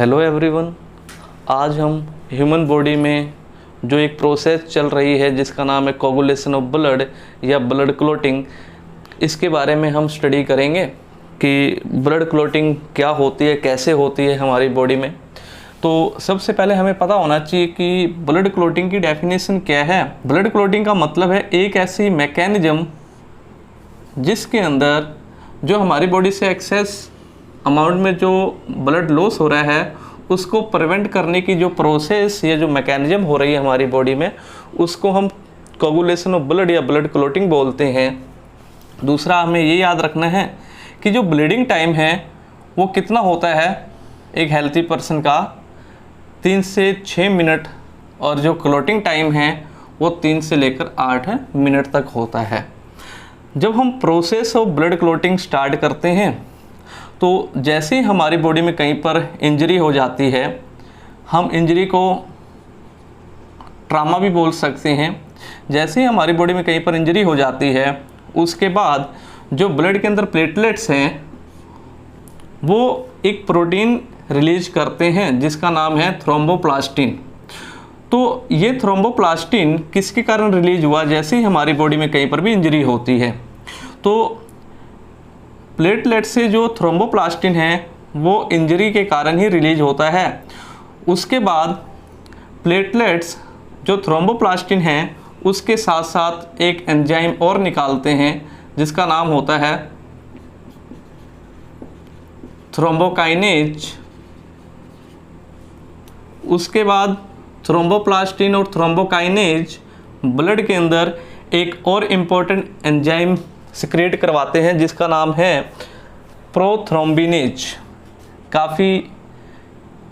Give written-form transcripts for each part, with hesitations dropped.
Hello everyone. आज हम human body में जो एक प्रोसेस चल रही है जिसका नाम है कोगुलेशन ऑफ ब्लड या ब्लड क्लॉटिंग, इसके बारे में हम स्टडी करेंगे कि ब्लड क्लॉटिंग क्या होती है, कैसे होती है हमारी बॉडी में। तो सबसे पहले हमें पता होना चाहिए कि ब्लड क्लॉटिंग की डेफिनेशन क्या है। ब्लड क्लॉटिंग का मतलब है एक ऐसी मैकेनिज्म जिसके अंदर जो हमारी बॉडी से एक्सेस अमाउंट में जो ब्लड लॉस हो रहा है उसको प्रिवेंट करने की जो प्रोसेस या जो मैकेनिज्म हो रही है हमारी बॉडी में, उसको हम कोगुलेशन ऑफ ब्लड या ब्लड क्लॉटिंग बोलते हैं। दूसरा हमें ये याद रखना है कि जो ब्लीडिंग टाइम है वो कितना होता है एक हेल्थी पर्सन का, 3 से 6 मिनट, और जो क्लॉटिंग टाइम है वो 3 से लेकर 8 मिनट तक होता है। जब हम process of blood clotting start करते हैं तो जैसे ही हमारी बॉडी में कहीं पर इंजरी हो जाती है, हम इंजरी को ट्रामा भी बोल सकते हैं। जैसे ही हमारी बॉडी में कहीं पर इंजरी हो जाती है उसके बाद जो ब्लड के अंदर प्लेटलेट्स हैं वो एक प्रोटीन रिलीज करते हैं जिसका नाम है थ्रोम्बोप्लास्टिन। तो ये थ्रोम्बोप्लास्टिन किसके कारण रिलीज हुआ? जैसे ही हमारी बॉडी में कहीं पर भी इंजरी होती है तो प्लेटलेट से जो थ्रोम्बोप्लास्टिन है वो इंजरी के कारण ही रिलीज होता है। उसके बाद प्लेटलेट्स जो थ्रोम्बोप्लास्टिन है उसके साथ साथ एक एंजाइम और निकालते हैं जिसका नाम होता है थ्रोम्बोकाइनेज। उसके बाद थ्रोम्बोप्लास्टिन और थ्रोम्बोकाइनेज ब्लड के अंदर एक और इम्पोर्टेंट एंजाइम सिक्रेट करवाते हैं जिसका नाम है प्रोथ्रोम्बिनेज। काफ़ी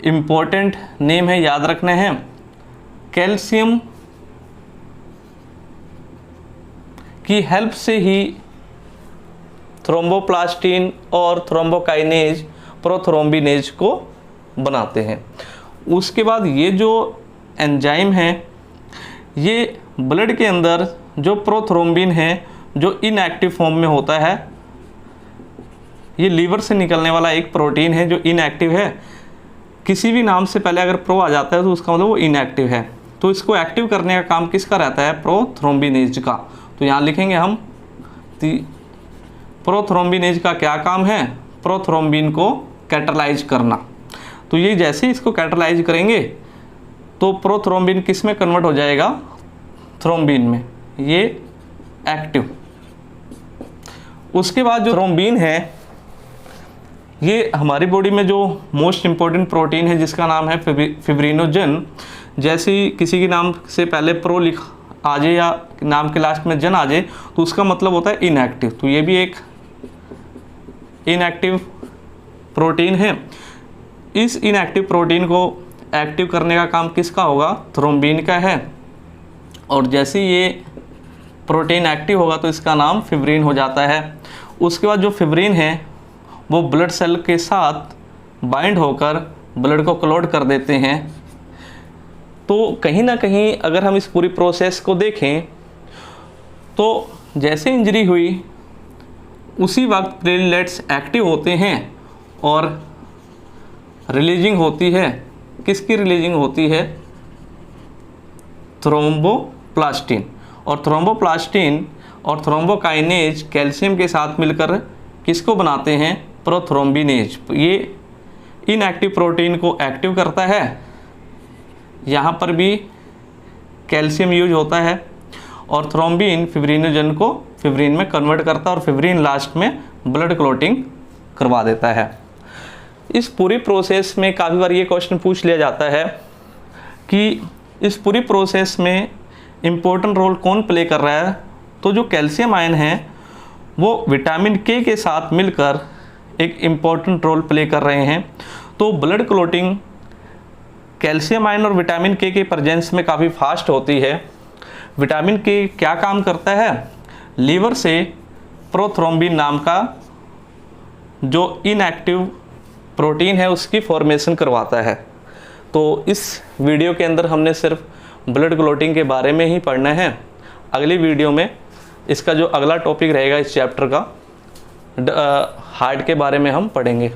इम्पोर्टेंट नेम है, याद रखना है। कैल्शियम की हेल्प से ही थ्रोम्बोप्लास्टिन और थ्रोम्बोकाइनेज प्रोथ्रोम्बिनेज को बनाते हैं। उसके बाद ये जो एंजाइम है ये ब्लड के अंदर जो प्रोथ्रोम्बिन है जो इनएक्टिव फॉर्म में होता है, ये लीवर से निकलने वाला एक प्रोटीन है जो इनएक्टिव है। किसी भी नाम से पहले अगर प्रो आ जाता है तो उसका मतलब वो इनएक्टिव है। तो इसको एक्टिव करने का काम किसका रहता है? प्रोथ्रोम्बिनेज का। तो यहाँ लिखेंगे हम प्रोथ्रोम्बिनेज का क्या काम है? प्रोथ्रोम्बिन को कैटालाइज करना। तो ये जैसे ही इसको कैटालाइज करेंगे तो प्रोथ्रोम्बिन किस में कन्वर्ट हो जाएगा? थ्रोम्बिन में, ये एक्टिव। उसके बाद जो थ्रोम्बिन है ये हमारी बॉडी में जो मोस्ट इम्पोर्टेंट प्रोटीन है जिसका नाम है फिब्रिनोजन। जैसे ही किसी के नाम से पहले प्रो लिख आ जाए या नाम के लास्ट में जन आ जाए तो उसका मतलब होता है इनएक्टिव। तो ये भी एक इनएक्टिव प्रोटीन है। इस इनएक्टिव प्रोटीन को एक्टिव करने का काम किसका होगा? थ्रोम्बिन का है। और जैसे ये प्रोटीन एक्टिव होगा तो इसका नाम फिब्रिन हो जाता है। उसके बाद जो फिब्रिन है वो ब्लड सेल के साथ बाइंड होकर ब्लड को क्लॉट कर देते हैं। तो कहीं ना कहीं अगर हम इस पूरी प्रोसेस को देखें तो जैसे इंजरी हुई उसी वक्त प्लेटलेट्स एक्टिव होते हैं और रिलीजिंग होती है। किसकी रिलीजिंग होती है? थ्रोम्बोप्लास्टिन। और थ्रोम्बोप्लास्टिन और थ्रोम्बोकाइनेज कैल्शियम के साथ मिलकर किसको बनाते हैं? प्रोथ्रोम्बिनेज। ये इनएक्टिव प्रोटीन को एक्टिव करता है। यहाँ पर भी कैल्शियम यूज होता है और थ्रोम्बिन फिब्रिनोजन को फिब्रिन में कन्वर्ट करता है और फिब्रिन लास्ट में ब्लड क्लॉटिंग करवा देता है। इस पूरी प्रोसेस में काफ़ी बार ये क्वेश्चन पूछ लिया जाता है कि इस पूरी प्रोसेस में इम्पोर्टेंट रोल कौन प्ले कर रहा है? तो जो कैल्शियम आयन है वो विटामिन के साथ मिलकर एक इम्पोर्टेंट रोल प्ले कर रहे हैं। तो ब्लड क्लॉटिंग कैल्शियम आयन और विटामिन के प्रेजेंस में काफ़ी फास्ट होती है। विटामिन के क्या काम करता है? लीवर से प्रोथ्रोम्बिन नाम का जो इनएक्टिव प्रोटीन है उसकी फॉर्मेशन करवाता है। तो इस वीडियो के अंदर हमने सिर्फ ब्लड क्लॉटिंग के बारे में ही पढ़ना है। अगली वीडियो में इसका जो अगला टॉपिक रहेगा इस चैप्टर का हार्ट के बारे में हम पढ़ेंगे।